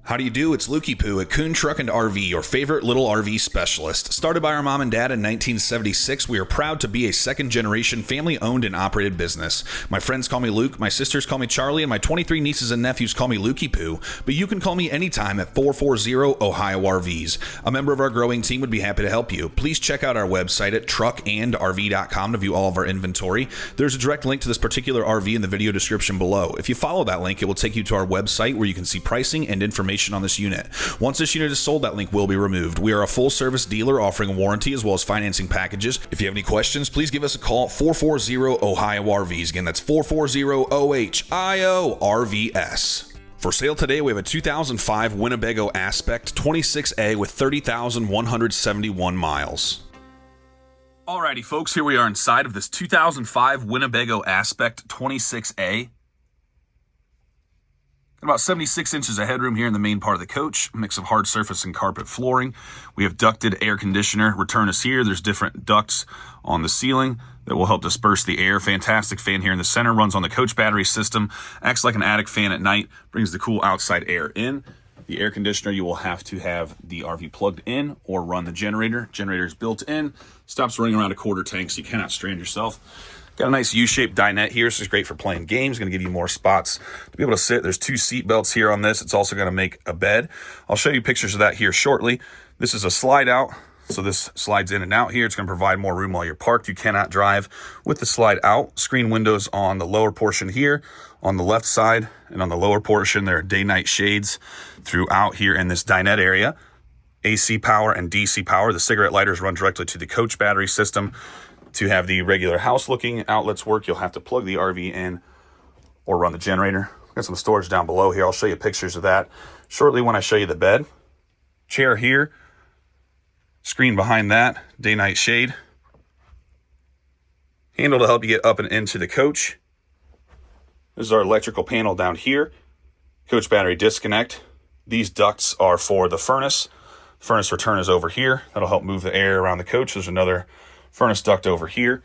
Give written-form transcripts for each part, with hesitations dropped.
How do you do? It's Lukey Poo at Kuhn Truck and RV, your favorite little RV specialist. Started by our mom and dad in 1976, we are proud to be a second-generation, family-owned and operated business. My friends call me Luke, my sisters call me Charlie, and my 23 nieces and nephews call me Lukey Poo. But you can call me anytime at 440 Ohio RVs. A member of our growing team would be happy to help you. Please check out our website at truckandrv.com to view all of our inventory. There's a direct link to this particular RV in the video description below. If you follow that link, it will take you to our website where you can see pricing and information on this unit. Once this unit is sold, that link will be removed. We are a full-service dealer offering warranty as well as financing packages. If you have any questions, please give us a call at 440 Ohio RVs. Again, that's 440 OHIO RVS. For sale today, we have a 2005 Winnebago Aspect 26A with 30,171 miles. Alrighty, folks, here we are inside of this 2005 Winnebago Aspect 26A. About 76 inches of headroom here in the main part of the coach, a mix of hard surface and carpet flooring. We have ducted air conditioner. Return is here. There's different ducts on the ceiling that will help disperse the air. Fantastic fan here in the center, runs on the coach battery system, acts like an attic fan at night, brings the cool outside air in. The air conditioner, you will have to have the RV plugged in or run the generator. Generator is built in, stops running around a quarter tank, so you cannot strand yourself. Got a nice U-shaped dinette here. This is great for playing games. Going to give you more spots to be able to sit. There's 2 seat belts here on this. It's also going to make a bed. I'll show you pictures of that here shortly. This is a slide out. So this slides in and out here. It's going to provide more room while you're parked. You cannot drive with the slide out. Screen windows on the lower portion here, on the left side, and on the lower portion, there are day-night shades throughout here in this dinette area. AC power and DC power. The cigarette lighters run directly to the coach battery system. To have the regular house-looking outlets work, you'll have to plug the RV in or run the generator. Got some storage down below here. I'll show you pictures of that shortly when I show you the bed. Chair here. Screen behind that. Day-night shade. Handle to help you get up and into the coach. This is our electrical panel down here. Coach battery disconnect. These ducts are for the furnace. Furnace return is over here. That'll help move the air around the coach. There's another furnace duct over here.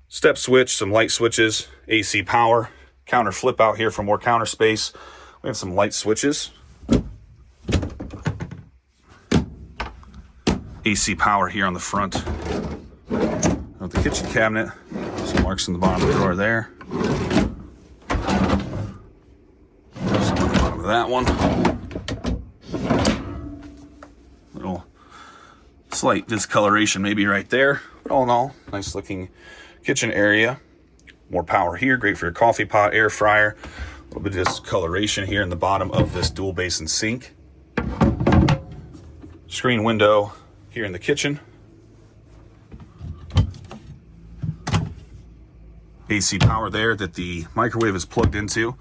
Step switch, some light switches, AC power, counter flip out here for more counter space. We have some light switches. AC power here on the front of the kitchen cabinet. Some marks in the bottom of the drawer there. Some on the bottom of that one. Little slight discoloration maybe right there, but all in all, nice looking kitchen area. More power here, great for your coffee pot, air fryer. A little bit of discoloration here in the bottom of this dual basin sink. Screen window here in the kitchen. AC power there that the microwave is plugged into.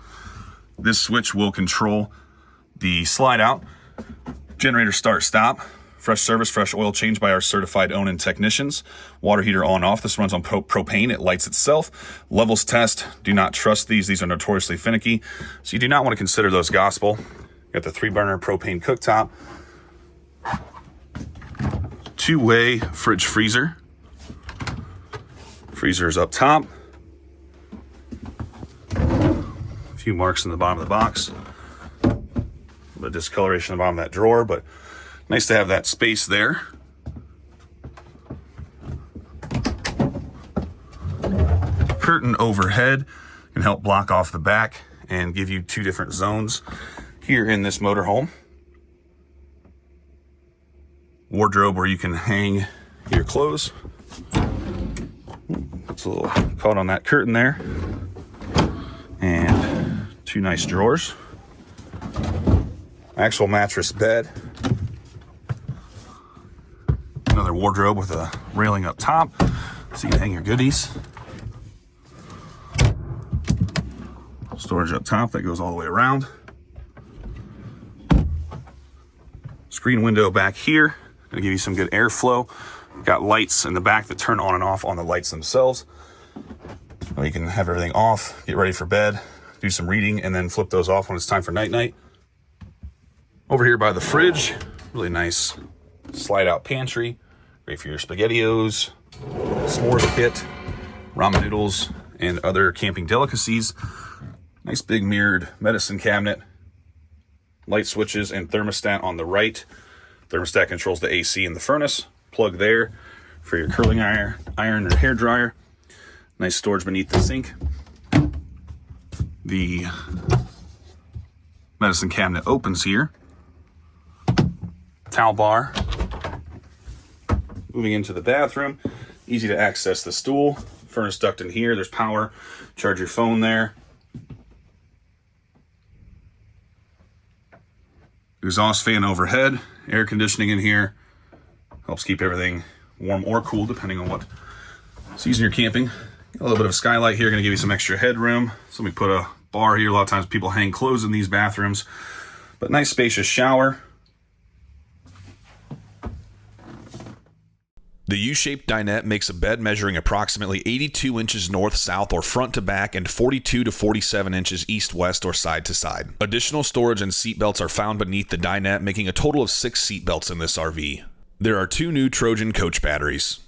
This switch will control the slide out, generator start stop. Fresh service, fresh oil change by our certified own-in technicians. Water heater on off. This runs on propane. It lights itself. Levels test. Do not trust these. These are notoriously finicky. So you do not want to consider those gospel. Got the 3-burner propane cooktop. 2-way fridge freezer. Freezer is up top. A few marks in the bottom of the box. A little bit of discoloration in the bottom of that drawer, but nice to have that space there. Curtain overhead can help block off the back and give you 2 different zones here in this motorhome. Wardrobe where you can hang your clothes. It's a little caught on that curtain there. And 2 nice drawers. Actual mattress bed. Another wardrobe with a railing up top so you can hang your goodies. Storage up top that goes all the way around. Screen window back here. Gonna give you some good airflow. Got lights in the back that turn on and off on the lights themselves. You can have everything off, get ready for bed, do some reading, and then flip those off when it's time for night-night. Over here by the fridge, really nice slide-out pantry. Great for your SpaghettiOs, s'mores kit, ramen noodles, and other camping delicacies. Nice big mirrored medicine cabinet. light switches and thermostat on the right. Thermostat controls the AC in the furnace. Plug there for your curling iron or hair dryer. Nice storage beneath the sink. The medicine cabinet opens here. Towel bar. Moving into the bathroom. Easy to access the stool. Furnace duct in here. There's power. Charge your phone there. Exhaust fan overhead. Air conditioning in here. Helps keep everything warm or cool depending on what season you're camping. A little bit of a skylight here, going to give you some extra headroom. So we put a bar here. A lot of times people hang clothes in these bathrooms. But nice spacious shower. The U-shaped dinette makes a bed measuring approximately 82 inches north-south or front to back and 42 to 47 inches east-west or side to side. Additional storage and seat belts are found beneath the dinette, making a total of 6 seat belts in this RV. There are 2 new Trojan coach batteries.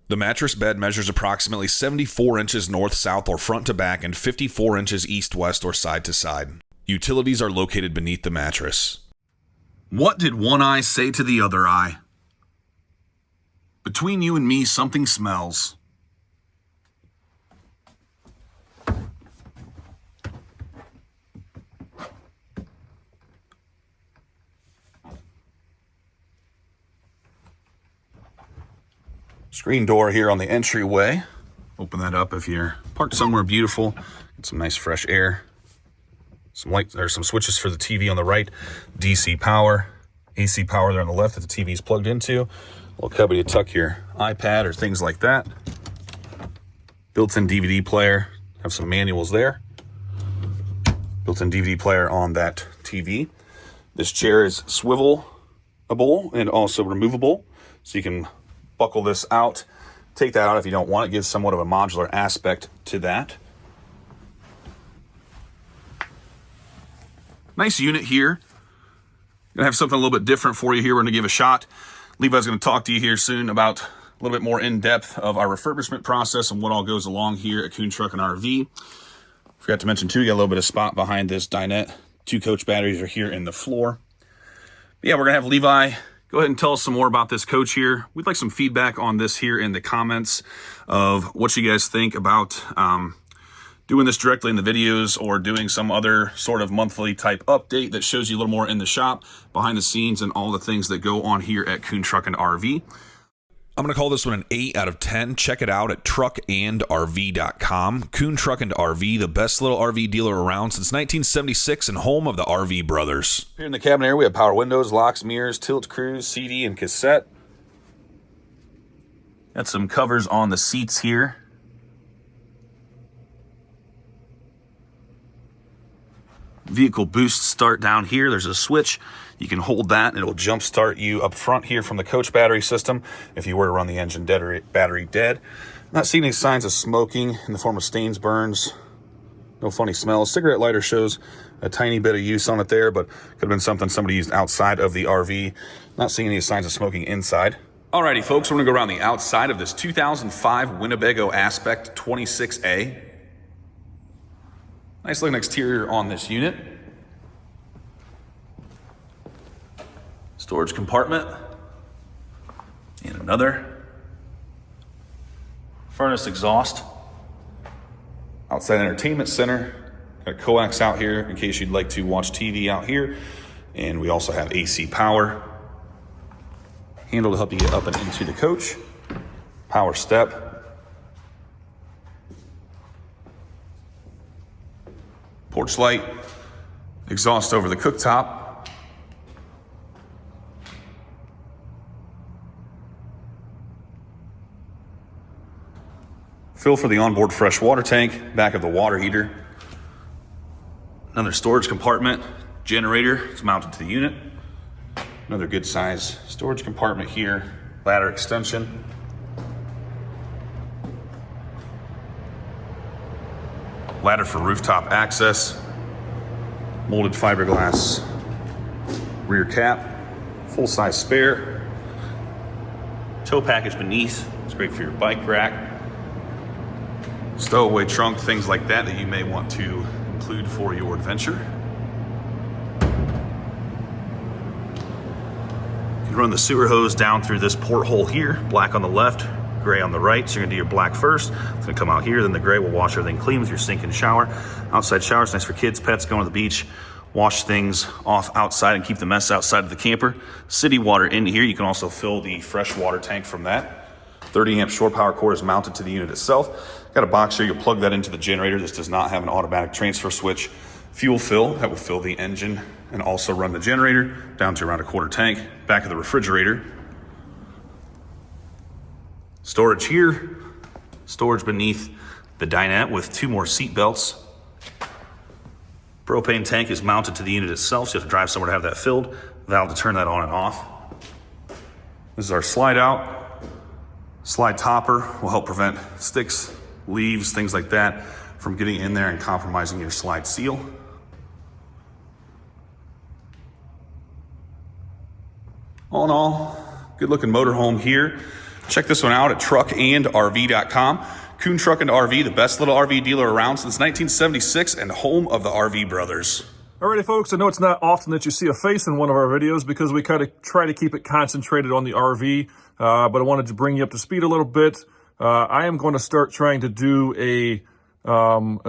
The mattress bed measures approximately 74 inches north-south or front to back and 54 inches east-west or side to side. Utilities are located beneath the mattress. What did one eye say to the other eye? Between you and me, something smells. Screen door here on the entryway. Open that up if you're parked somewhere beautiful. Get some nice fresh air. Some lights, there's some switches for the TV on the right. DC power, AC power there on the left that the TV is plugged into. A little cubby to tuck your iPad or things like that. Built-in DVD player. Have some manuals there. Built-in DVD player on that TV. This chair is swivelable and also removable. So you can buckle this out. Take that out if you don't want it. Gives somewhat of a modular aspect to that. Nice unit here. Gonna have something a little bit different for you here. We're gonna give a shot. Levi's going to talk to you here soon about a little bit more in-depth of our refurbishment process and what all goes along here at Kuhn Truck and RV. Forgot to mention too, you got a little bit of spot behind this dinette. 2 coach batteries are here in the floor. But yeah, we're going to have Levi go ahead and tell us some more about this coach here. We'd like some feedback on this here in the comments of what you guys think about doing this directly in the videos or doing some other sort of monthly type update that shows you a little more in the shop, behind the scenes, and all the things that go on here at Kuhn Truck and RV. I'm going to call this one an 8 out of 10. Check it out at truckandrv.com. Kuhn Truck and RV, the best little RV dealer around since 1976 and home of the RV brothers. Here in the cabin area, we have power windows, locks, mirrors, tilt, cruise, CD, and cassette. Got some covers on the seats here. Vehicle boost start down here. There's a switch. You can hold that and it'll jump start you up front here from the coach battery system if you were to run the engine battery dead. Not seeing any signs of smoking in the form of stains, burns, no funny smells. Cigarette lighter shows a tiny bit of use on it there, but could have been something somebody used outside of the RV. Not seeing any signs of smoking inside. Alrighty folks, we're gonna go around the outside of this 2005 Winnebago Aspect 26A. Nice looking exterior on this unit. Storage compartment. And another. Furnace exhaust. Outside entertainment center. Got a coax out here in case you'd like to watch TV out here. And we also have AC power. Handle to help you get up and into the coach. Power step. Porch light, exhaust over the cooktop. Fill for the onboard fresh water tank, back of the water heater. Another storage compartment, generator, it's mounted to the unit. Another good size storage compartment here, ladder extension. Ladder for rooftop access, molded fiberglass rear cap, full-size spare, tow package beneath. It's great for your bike rack, stowaway trunk, things like that that you may want to include for your adventure. You run the sewer hose down through this porthole here, black on the left, gray on the right. So you're gonna do your black first. It's gonna come out here, then the gray will wash everything clean with your sink and shower. Outside shower is nice for kids, pets, going to the beach. Wash things off outside and keep the mess outside of the camper. City water in here. You can also fill the fresh water tank from that. 30 amp shore power cord is mounted to the unit itself. Got a box here, you'll plug that into the generator. This does not have an automatic transfer switch. Fuel fill, that will fill the engine and also run the generator down to around a quarter tank. Back of the refrigerator. Storage here. Storage beneath the dinette with 2 more seat belts. Propane tank is mounted to the unit itself, so you have to drive somewhere to have that filled. Valve to turn that on and off. This is our slide out. Slide topper will help prevent sticks, leaves, things like that from getting in there and compromising your slide seal. All in all, good looking motorhome here. Check this one out at truckandrv.com. Kuhn Truck and RV, the best little RV dealer around since 1976 and home of the RV brothers. Alrighty folks, I know it's not often that you see a face in one of our videos because we kind of try to keep it concentrated on the RV, but I wanted to bring you up to speed a little bit. I am going to start trying to do a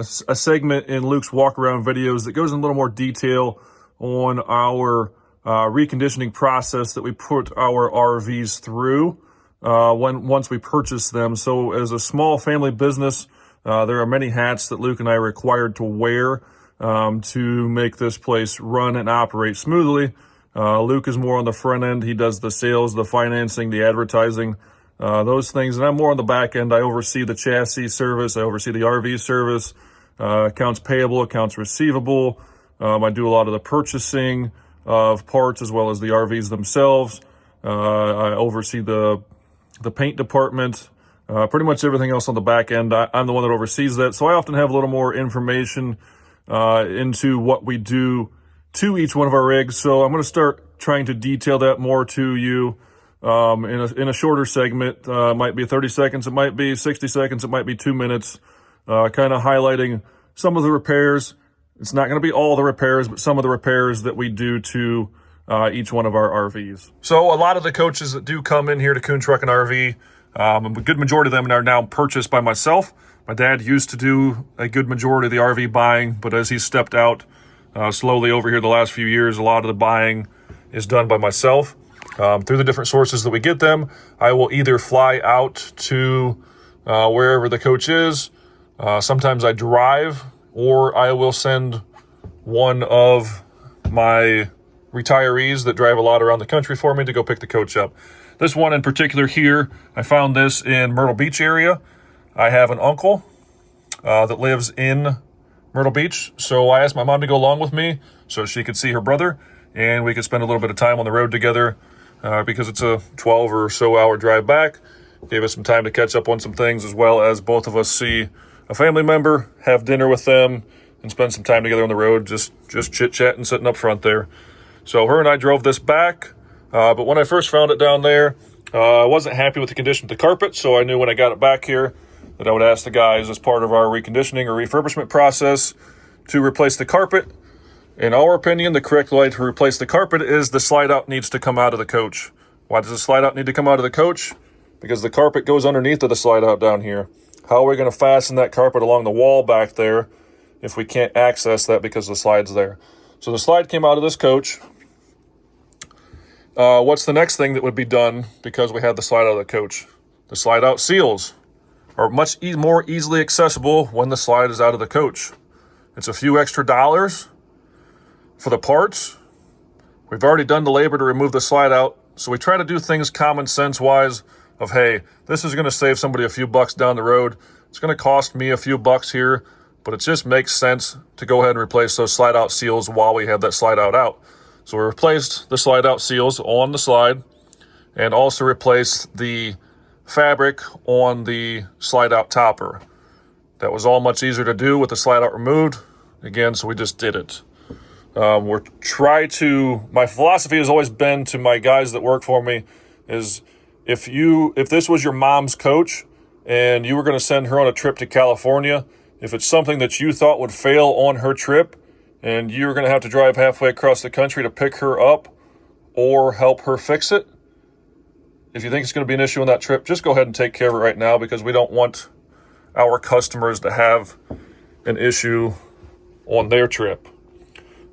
segment in Luke's walk around videos that goes in a little more detail on our reconditioning process that we put our RVs through once we purchase them. So as a small family business, there are many hats that Luke and I are required to wear to make this place run and operate smoothly. Luke is more on the front end. He does the sales, the financing, the advertising, those things. And I'm more on the back end. I oversee the chassis service. I oversee the RV service, accounts payable, accounts receivable. I do a lot of the purchasing of parts as well as the RVs themselves. I oversee the paint department, pretty much everything else on the back end. I'm the one that oversees that. So I often have a little more information into what we do to each one of our rigs. So I'm going to start trying to detail that more to you in a shorter segment. It might be 30 seconds, it might be 60 seconds, it might be 2 minutes, kind of highlighting some of the repairs. It's not going to be all the repairs, but some of the repairs that we do to each one of our RVs. So a lot of the coaches that do come in here to Kuhn Truck and RV, a good majority of them are now purchased by myself. My dad used to do a good majority of the RV buying, but as he stepped out slowly over here the last few years, a lot of the buying is done by myself. Through the different sources that we get them, I will either fly out to wherever the coach is. Sometimes I drive, or I will send one of my retirees that drive a lot around the country for me to go pick the coach up. This one in particular here, I found this in Myrtle Beach area. I have an uncle that lives in Myrtle Beach, so I asked my mom to go along with me so she could see her brother and we could spend a little bit of time on the road together because it's a 12 or so hour drive back. Gave us some time to catch up on some things, as well as both of us see a family member, have dinner with them, and spend some time together on the road, just chit-chatting, sitting up front there. So her and I drove this back, but when I first found it down there, I wasn't happy with the condition of the carpet, so I knew when I got it back here that I would ask the guys as part of our reconditioning or refurbishment process to replace the carpet. In our opinion, the correct way to replace the carpet is the slide out needs to come out of the coach. Why does the slide out need to come out of the coach? Because the carpet goes underneath of the slide out down here. How are we going to fasten that carpet along the wall back there if we can't access that because the slide's there? So the slide came out of this coach. What's the next thing that would be done because we had the slide out of the coach? The slide out seals are much more easily accessible when the slide is out of the coach. It's a few extra dollars for the parts. We've already done the labor to remove the slide out, so we try to do things common sense wise of, hey, this is going to save somebody a few bucks down the road. It's going to cost me a few bucks here, but it just makes sense to go ahead and replace those slide out seals while we have that slide out. So we replaced the slide out seals on the slide and also replaced the fabric on the slide out topper. That was all much easier to do with the slide out removed. Again, so we just did it. My philosophy has always been to my guys that work for me is if this was your mom's coach and you were going to send her on a trip to California, if it's something that you thought would fail on her trip and you're going to have to drive halfway across the country to pick her up or help her fix it, if you think it's going to be an issue on that trip, just go ahead and take care of it right now, because we don't want our customers to have an issue on their trip.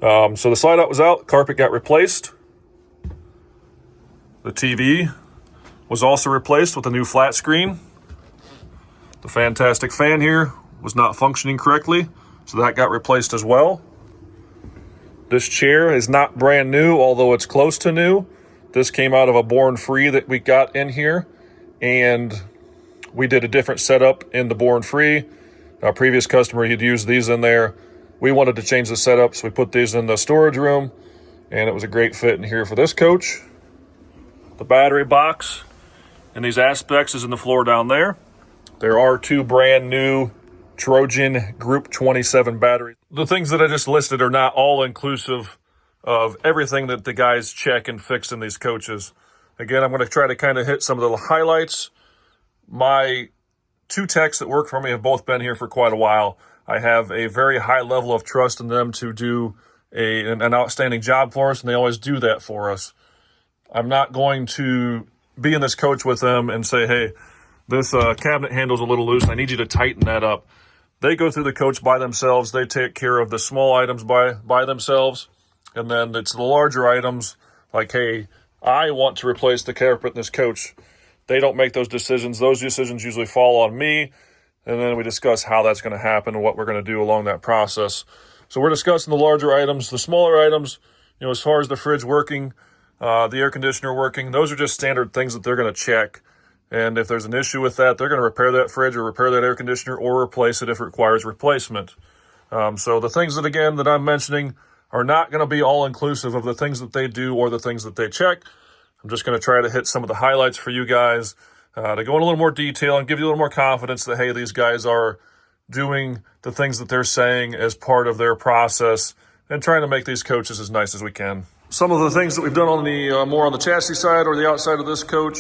So the slide out was out, carpet got replaced. The TV was also replaced with a new flat screen. The fantastic fan here was not functioning correctly, so that got replaced as well. This chair is not brand new, although it's close to new. This came out of a Born Free that we got in here, and we did a different setup in the Born Free. Our previous customer had used these in there. We wanted to change the setup, so we put these in the storage room, and it was a great fit in here for this coach. The battery box in these aspects is in the floor down there. There are 2 brand new Trojan Group 27 batteries. The things that I just listed are not all inclusive of everything that the guys check and fix in these coaches. Again, I'm going to try to kind of hit some of the highlights. My 2 techs that work for me have both been here for quite a while. I have a very high level of trust in them to do an outstanding job for us, and they always do that for us. I'm not going to be in this coach with them and say, hey, this cabinet handle's a little loose. I need you to tighten that up. They go through the coach by themselves. They take care of the small items by themselves. And then it's the larger items like, hey, I want to replace the carpet in this coach. They don't make those decisions. Those decisions usually fall on me. And then we discuss how that's going to happen and what we're going to do along that process. So we're discussing the larger items. The smaller items, as far as the fridge working, the air conditioner working, those are just standard things that they're going to check. And if there's an issue with that, they're going to repair that fridge or repair that air conditioner or replace it if it requires replacement. So the things that I'm mentioning are not going to be all inclusive of the things that they do or the things that they check. I'm just going to try to hit some of the highlights for you guys to go in a little more detail and give you a little more confidence that, hey, these guys are doing the things that they're saying as part of their process and trying to make these coaches as nice as we can. Some of the things that we've done on the more on the chassis side or the outside of this coach,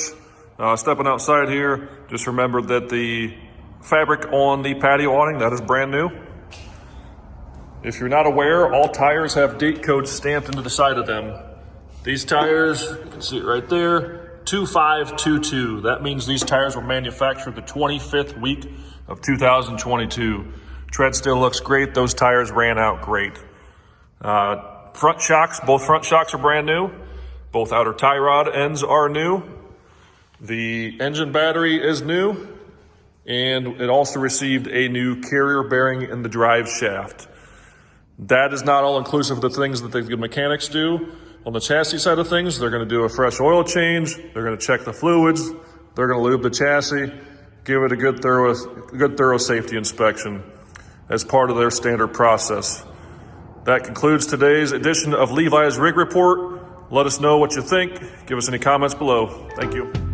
stepping outside here, just remember that the fabric on the patio awning, that is brand new. If you're not aware, all tires have date codes stamped into the side of them. These tires, you can see it right there, 2522. That means these tires were manufactured the 25th week of 2022. Tread still looks great. Those tires ran out great. Front shocks, both front shocks are brand new. Both outer tie rod ends are new. The engine battery is new. And it also received a new carrier bearing in the drive shaft. That is not all inclusive of the things that the mechanics do. On the chassis side of things, they're going to do a fresh oil change. They're going to check the fluids. They're going to lube the chassis, give it a good thorough safety inspection as part of their standard process. That concludes today's edition of Levi's Rig Report. Let us know what you think. Give us any comments below. Thank you.